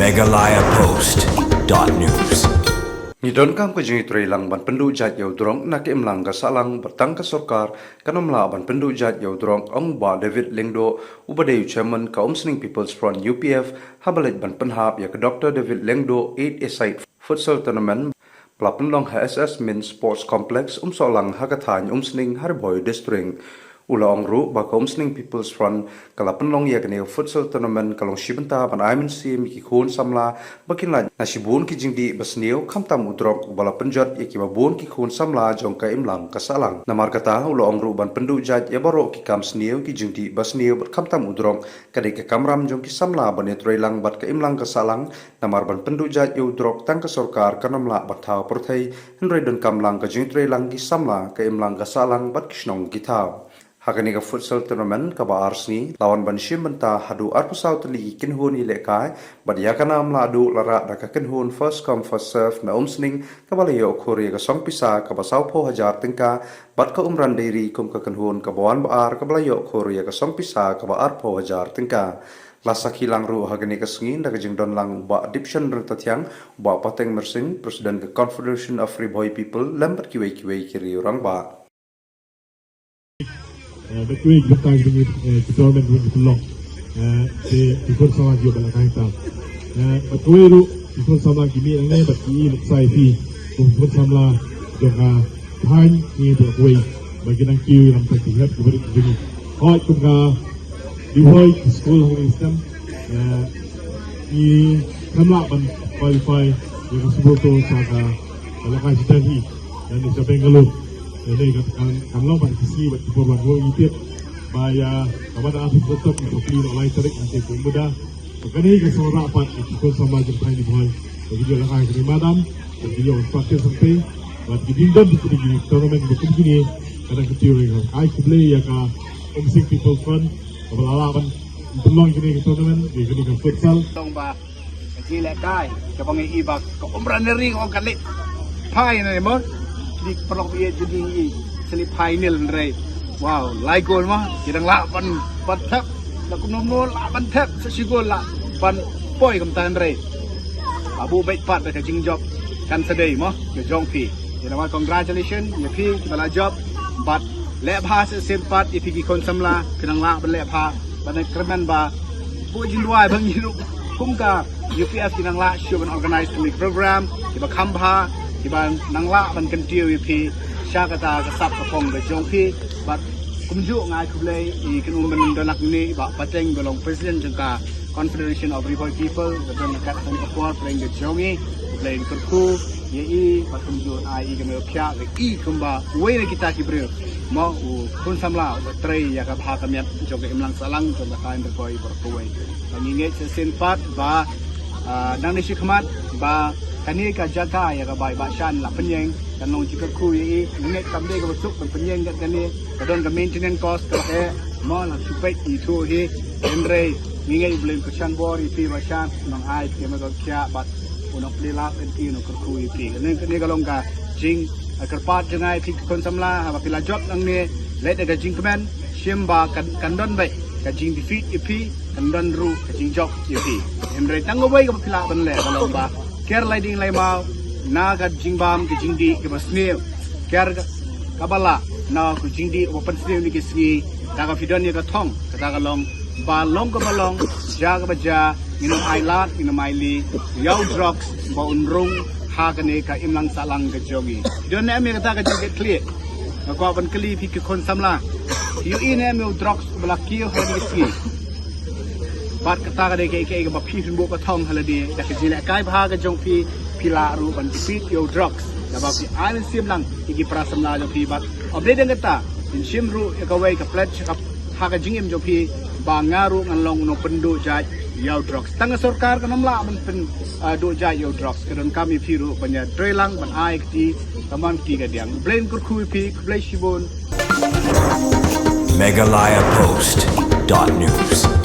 Meghalaya Post.news. Nidon kam ke jeng itri lang ban pendu jat yau drong nak imlang ka salang bertang ka sorkar kanom la ban pendu jat yau drong ong ba David Lengdo ubadeu chairman ka Umsning People's Front UPF habalit ban penhap ya ke Dr. David Lengdo 8 Esite Futsal Tournament pelapendong HSS Min Sports Complex solang hakathan Umsning Harboy District ula ong ru ba ka Umsning People's Front kalapendong ya kene futsal tournament kalong shibenta ban aimin si mi ki khon samla bakin la na shibun ki jingdi basneu khamtam udrok bala penjat ya ki babun ki khon samla jong ka imlang kasalang namar kata ula ong ru ban pendu jat ya baro ki kam sneu ki jingdi basneu khamtam udrok kade ka kamram jong ki samla ban etrelang bat ka imlang kasalang namar ban pendu jat yu drok tang ka sorkar kanamla bathau porthai henrei don kamlang ka jingtrelang ki samla ka imlang kasalang bat kishnong ki thau Hakani ka futsal tournament ka ba arsni lawan ban shimenta hadu arpusau tali kinhun ile kai bad yakana amla adu lara da ka kinhun first come first serve na Umsning ka balayo khori ka song pisa ka ba saupo hajar tingka bad ka umran diri kum ka kinhun ka bawan ba ar ka balayo khori ka song pisa ka ba arpo hajar tingka lasa kilang ru hagani ka sngin da ka jingdon lang ba addiction rentatiang ba pateng mersing president ka Confederation of Free Boy People lambat kiwei kiri orang ba Betul kita ini kita orang yang berkelong, di sama juga dalam kaitan. Betul itu kita sama kini ini bagi saya fi, kita sama juga time ini berkuai bagi nak kiu yang terlihat kepada kita. Oh juga di hoi school home system, di kamla ban qualify yang sebut tu sahaja dalam kaitan ini dan di Bengaluru. Jadi kalau pada sisi waktu perbuatan itu, bayar kepada ahli tetap untuk oleh tarik nanti pun muda. Makanya kita semua rapat kita sama jempai di bawah. Bagi dia lakukan ini madam, bagi dia praktek sampai. Bagi dindam di sini tournament di sini kadang kecil dengan. I play ya ka Umsning People Fund, berlawan belong ini tournament di sini kan futsal. Tong ba kecil lekai, kebangai ibak, keumran nering orang kalik, pai ni mon. Di perlu biaya jadi seli final nrai. Wow, lai gol mah kira lapan tap, laku nomor lapan tap sesigol lah pan poi kamtan nrai. Abu baik pat dah jing job kan sedai mah ke jong pi. Jadi mah congratulations ya pi bala job but lep ha sen pat ya pi ki kon samla kenang la ban lep ha ban kerman ba bu jin duai bang hidup kumka UPF kinang la show ban organize the program di ba khamba Iban nangla ban kentiu ipi syakata kasap kapong be jongpi bat kumju ngai kublai I kenum ban donak ni ba pateng belong president jengka Confederation of Free Boy People dan kat dan support playing the jongi playing kurku ye bat kumju ai kemel pya I kumba we kita kibril mau kun samla trei ya ka bha kamiat jong imlang salang jong ka kain berkoi berkuai nginget sen pat ba nang ni khmat ba kani ka jaga ya ka bai ba shan la penyeng kan long jika ku yi nget kam de ka besuk penyeng kat kani ka don ka maintenance cost ka he mo la supet I tu hiendre nginget blem ka shan bor I pi ba shan nang ai ke ma ka kya bat unok lila kan ki no ka ku I pi ni ka long ka jing kerpat jangai pi kon samla ha pila job nang ni let ka jing kemen shimba kan don bai ka jing defeat I pi kan don ru ka jing job I piendre tang bai ka pila ban le ka long ba Ker lighting lai mau naga jingbam ke jingdi ke basneu ker kabala na ku jingdi open sneu ni ke sni daga fidon ni ka thong daga long ba long ka balong jaga baja minum ailat minum aili yau drugs ba unrung ha ka ne ka imlang salang ke jogi don ne me ka jingdi clear ko ban kli phi ke kon samla yu ine me drugs bala kiyo ha ni sni bat kata ka de ke ba phi fin bo ka thong halade da ke jile kai bha ka jong phi pila ru ban fit yo drugs da ba phi ai sim lang iki prasam la jo phi bat obre den ta in sim ru ka wai ka pledge ka ha ka jingim jo phi ba ngaru ngan long no pendu jaj yo drugs tang sarkar ka namla ban pen do jaj yo drugs ka don kami phi ru banya trelang ban ai ki taman ki ka diang brain kur khu phi play shibon Meghalaya Post.news.